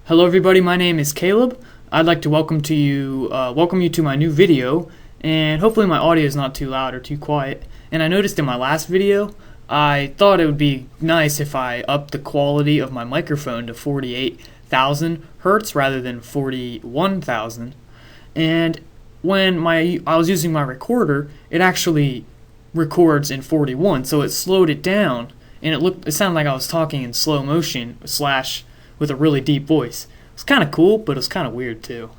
Hello everybody, my name is Caleb. I'd like to welcome you to my new video, and hopefully my audio is not too loud or too quiet. And I noticed in my last video, I thought it would be nice if I upped the quality of my microphone to 48,000 hertz rather than 41,000. And when I was using my recorder, it actually records in 41, so it slowed it down, and it sounded like I was talking in slow motion / with a really deep voice. It's kind of cool, but it's kind of weird too.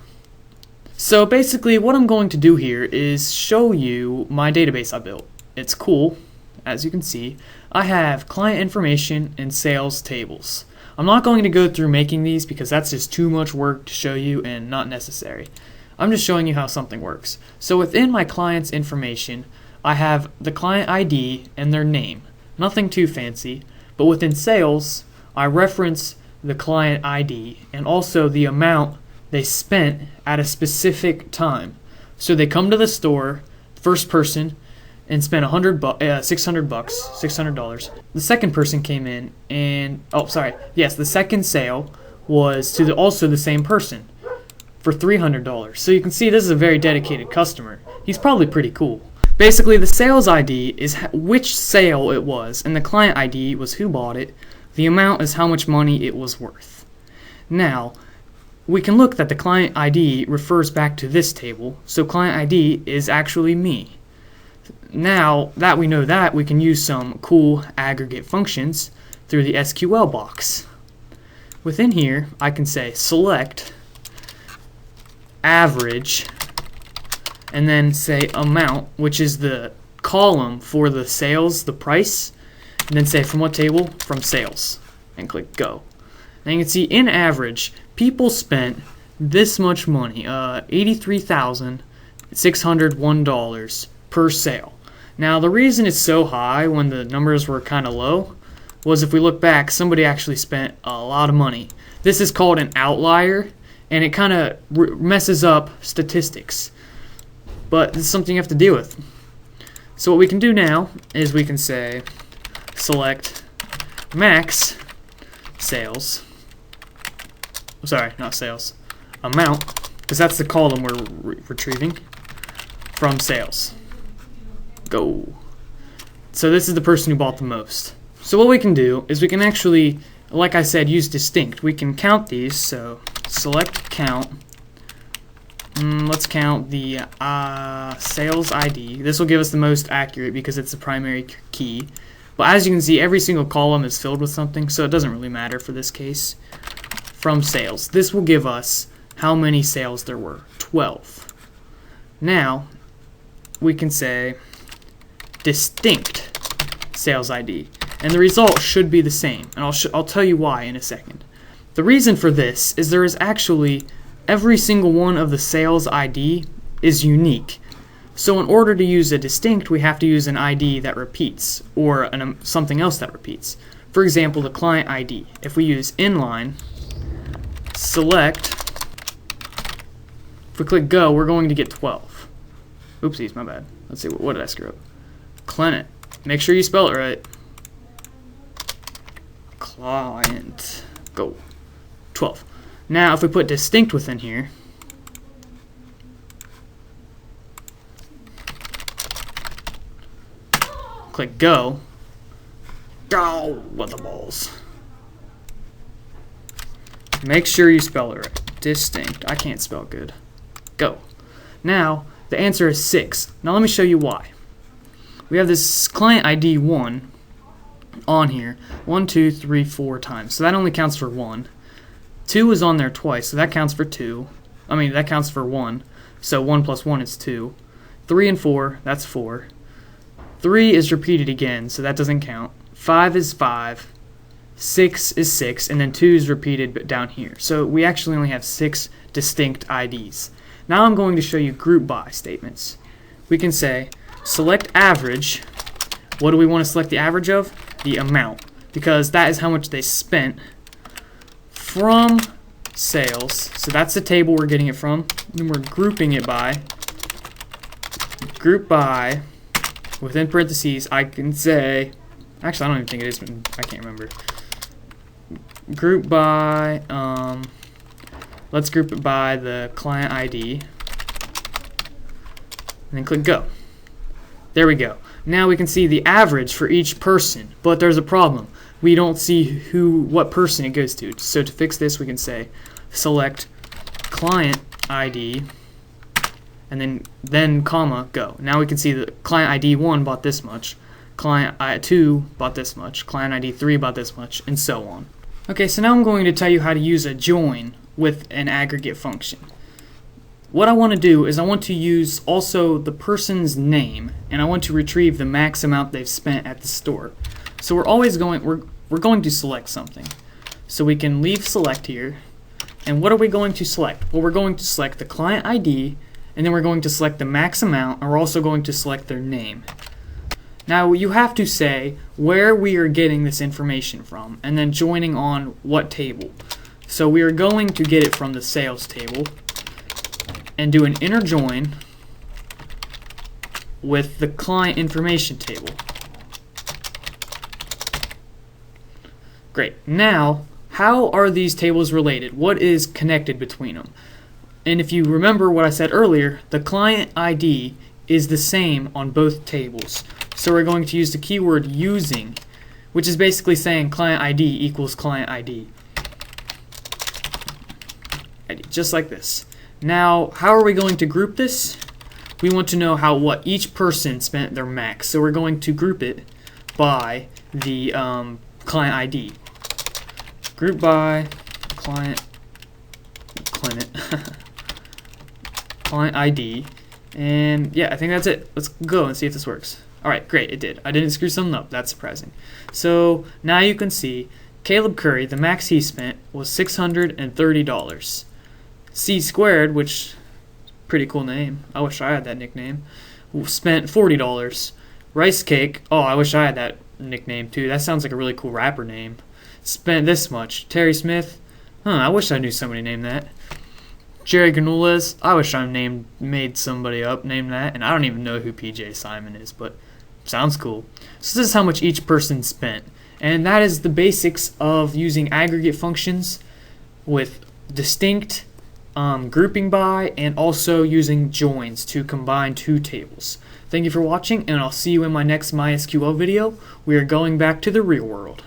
So basically what I'm going to do here is show you my database I built. It's cool. As you can see, I have client information and sales tables. I'm not going to go through making these because that's just too much work to show you and not necessary. I'm just showing you how something works. So within my client's information, I have the client ID and their name. Nothing too fancy, but within sales, I reference the client ID and also the amount they spent at a specific time. So they come to the store, first person, and spent $600. The second person came in and the second sale was to also the same person for $300. So you can see this is a very dedicated customer. He's probably pretty cool. Basically, the sales ID is which sale it was, and the client ID was who bought it. The amount is how much money it was worth. Now, we can look that the client ID refers back to this table, so client ID is actually me. Now that we know that, we can use some cool aggregate functions through the SQL box. Within here, I can say select average and then say amount, which is the column for the sales, the price, and then say from what table? From sales, and click go. Now you can see in average, people spent this much money, $83,601 per sale. Now the reason it's so high when the numbers were kind of low was if we look back, somebody actually spent a lot of money. This is called an outlier, and it kind of messes up statistics. But this is something you have to deal with. So what we can do now is we can say select max sales. Sorry, not sales. Amount, because that's the column we're retrieving from sales. Go. So this is the person who bought the most. So what we can do is we can actually, like I said, use distinct. We can count these, so select count. Let's count the sales ID. This will give us the most accurate because it's the primary key. But as you can see, every single column is filled with something, so it doesn't really matter for this case. From sales. This will give us how many sales there were. 12. Now, we can say distinct sales ID. And the result should be the same. And I'll tell you why in a second. The reason for this is there is actually every single one of the sales ID is unique. So in order to use a distinct, we have to use an ID that repeats, or something else that repeats. For example, the client ID. If we use inline, select, if we click go, we're going to get 12. Oopsies, my bad. Let's see, what did I screw up? Client. Make sure you spell it right. Client. Go. 12. Now, if we put distinct within here, click go. Go with the balls. Make sure you spell it right. Distinct. I can't spell good. Go. Now, the answer is 6. Now let me show you why. We have this client ID 1 on here 1, 2, 3, 4 times. So that only counts for 1. 2 is on there twice, so that counts for 2. That counts for 1. So 1 plus 1 is 2. 3 and 4, that's 4. 3 is repeated again, so that doesn't count. 5 is 5. 6 is 6, and then 2 is repeated down here. So we actually only have 6 distinct IDs. Now I'm going to show you group by statements. We can say select average. What do we want to select the average of? The amount, because that is how much they spent from sales. So that's the table we're getting it from. And we're grouping it by group by within parentheses. I can say, actually I don't even think it is, I can't remember. Group by Let's group it by the client ID, and then click go. There we go. Now we can see the average for each person, but there's a problem. We don't see what person it goes to. So to fix this, we can say select client ID and then comma go. Now we can see that client ID 1 bought this much, client ID 2 bought this much, client ID 3 bought this much, and so on. Okay, so now I'm going to tell you how to use a join with an aggregate function. What I want to do is I want to use also the person's name, and I want to retrieve the max amount they've spent at the store. So we're going to select something. So we can leave select here, and what are we going to select? Well, we're going to select the client ID, and then we're going to select the max amount, and we're also going to select their name. Now you have to say where we are getting this information from, and then joining on what table. So we are going to get it from the sales table, and do an inner join with the client information table. Great. Now, how are these tables related? What is connected between them? And if you remember what I said earlier, the client ID is the same on both tables. So we're going to use the keyword using, which is basically saying client ID equals client ID. Just like this. Now, how are we going to group this? We want to know what each person spent their max. So we're going to group it by the client ID. Group by client ID. And yeah, I think that's it. Let's go and see if this works. Alright, great, it did. I didn't screw something up. That's surprising. So now you can see Caleb Curry, the max he spent was $630. C Squared, which pretty cool name. I wish I had that nickname. Spent $40. Rice Cake. Oh, I wish I had that nickname too. That sounds like a really cool rapper name. Spent this much. Terry Smith. I wish I knew somebody named that. Jerry Canoulas. I wish I made somebody up named that, and I don't even know who PJ Simon is, but sounds cool. So this is how much each person spent, and that is the basics of using aggregate functions with distinct grouping by, and also using joins to combine two tables. Thank you for watching, and I'll see you in my next MySQL video. We are going back to the real world.